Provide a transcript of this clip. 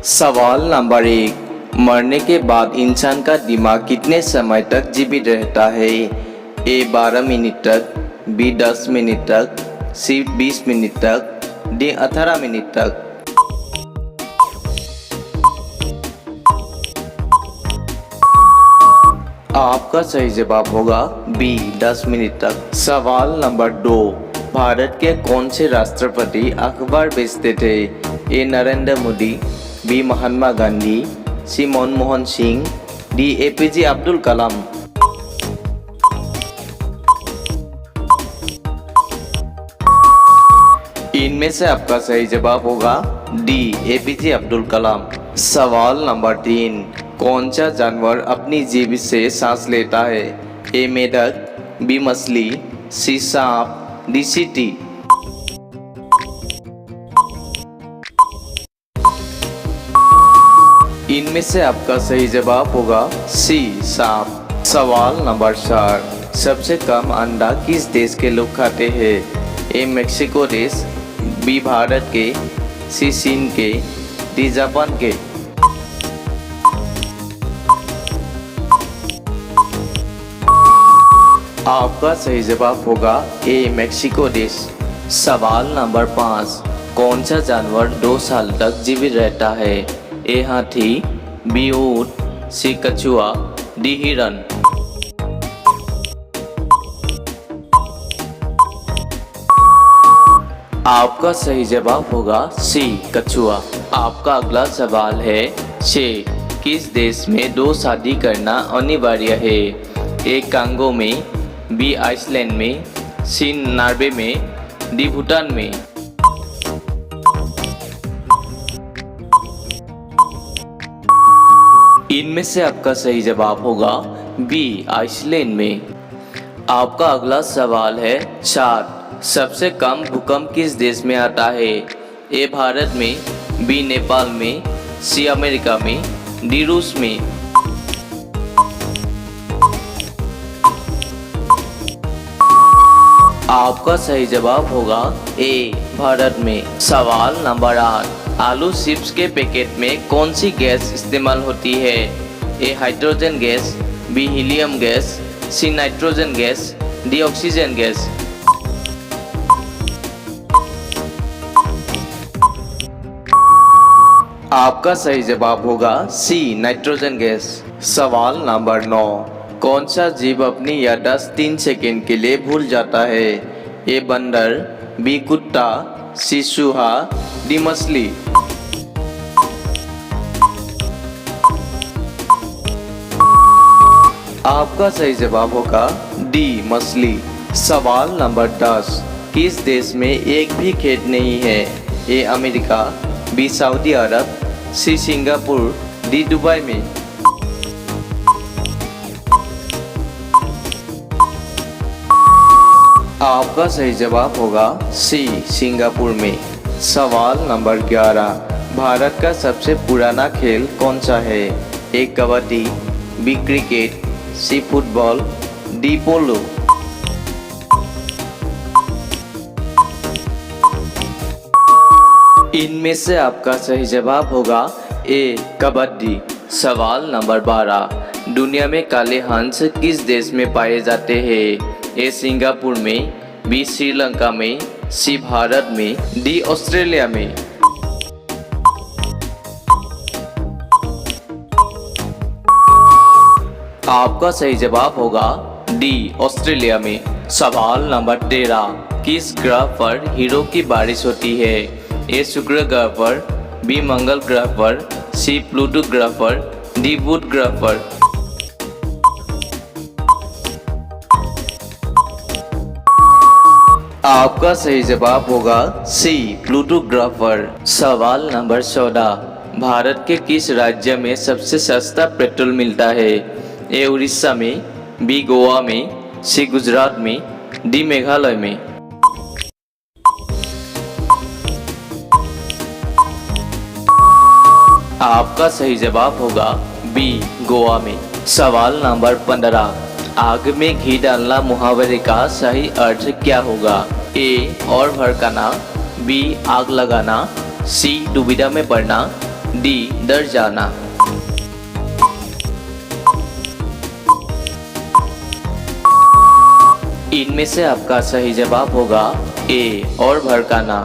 सवाल नंबर 1। मरने के बाद इंसान का दिमाग कितने समय तक जीवित रहता है? ए 12 मिनट तक, बी 10 मिनट तक, सी 20 मिनट तक, डी 18 मिनट तक। आपका सही जवाब होगा बी 10 मिनट तक। सवाल नंबर 2। भारत के कौन से राष्ट्रपति अखबार बेचते थे? ए नरेंद्र मोदी, बी महात्मा गांधी, सी मनमोहन सिंह, डी एपीजे अब्दुल कलाम। इनमें से आपका सही जवाब होगा डी एपीजे अब्दुल कलाम। सवाल नंबर 3। कौन सा जानवर अपनी जीभ से सांस लेता है? ए मेढक, बी मछली, सी सांप, डी चींटी। इनमें से आपका सही जवाब होगा सी सांप। सवाल नंबर 4। सबसे कम अंडा किस देश के लोग खाते हैं? ए मेक्सिको देश, बी भारत के, सी चीन के, डी जापान के। आपका सही जवाब होगा ए मेक्सिको देश। सवाल नंबर 5। कौन सा जानवर 2 साल तक जीवित रहता है? ए हाथी, बी ऊंट, सी कछुआ, डी हिरन। आपका सही जवाब होगा सी कछुआ। आपका अगला सवाल है से किस देश में 2 शादी करना अनिवार्य है? ए कांगो में, बी आइसलैंड में, सी नॉर्वे में, डी भूटान में। इनमें से आपका सही जवाब होगा बी आइसलैंड में। आपका अगला सवाल है 4। सबसे कम भूकंप किस देश में आता है? ए भारत में, बी नेपाल में, सी अमेरिका में, डी रूस में। आपका सही जवाब होगा ए भारत में। सवाल नंबर 8। आलू चिप्स के पैकेट में कौन सी गैस इस्तेमाल होती है? A hydrogen gas, B helium gas, C nitrogen gas, D oxygen gas. आपका सही जवाब होगा सी नाइट्रोजन गैस। सवाल नंबर 9। कौन सा जीव अपनी याददाश्त 3 सेकंड के लिए भूल जाता है? ए बंदर, बी कुत्ता, सी चूहा, डी मछली। आपका सही जवाब होगा डी मछली। सवाल नंबर 10। किस देश में एक भी खेत नहीं है? A America, B Saudi Arabia, C Singapore, D Dubai में। आपका सही जवाब होगा सी सिंगापुर में। सवाल नंबर 11। भारत का सबसे पुराना खेल कौन सा है? A kabaddi, B cricket, C football, D polo. इनमें से आपका सही जवाब होगा ए कबड्डी। सवाल नंबर 12। दुनिया में काले हंस किस देश में पाए जाते हैं? ए सिंगापुर में, बी श्रीलंका में, सी भारत में, डी ऑस्ट्रेलिया में। आपका सही जवाब होगा डी ऑस्ट्रेलिया में। सवाल नंबर 13। किस ग्रह पर हीरो की बारिश होती है? ए शुक्र ग्रह पर, बी मंगल ग्रह पर, सी प्लूटो ग्रह पर, डी बुध ग्रह पर। आपका सही जवाब होगा सी प्लूटो ग्रह पर। सवाल नंबर 14। भारत के किस राज्य में सबसे सस्ता पेट्रोल मिलता है? ए उड़ीसा में, बी गोवा में, सी गुजरात में, डी मेघालय में। आपका सही जवाब होगा बी गोवा में। सवाल नंबर 15। आग में घी डालना मुहावरे का सही अर्थ क्या होगा? ए और भड़काना, बी आग लगाना, सी दुविधा में पड़ना, डी डर जाना। इनमें से आपका सही जवाब होगा ए और भड़काना।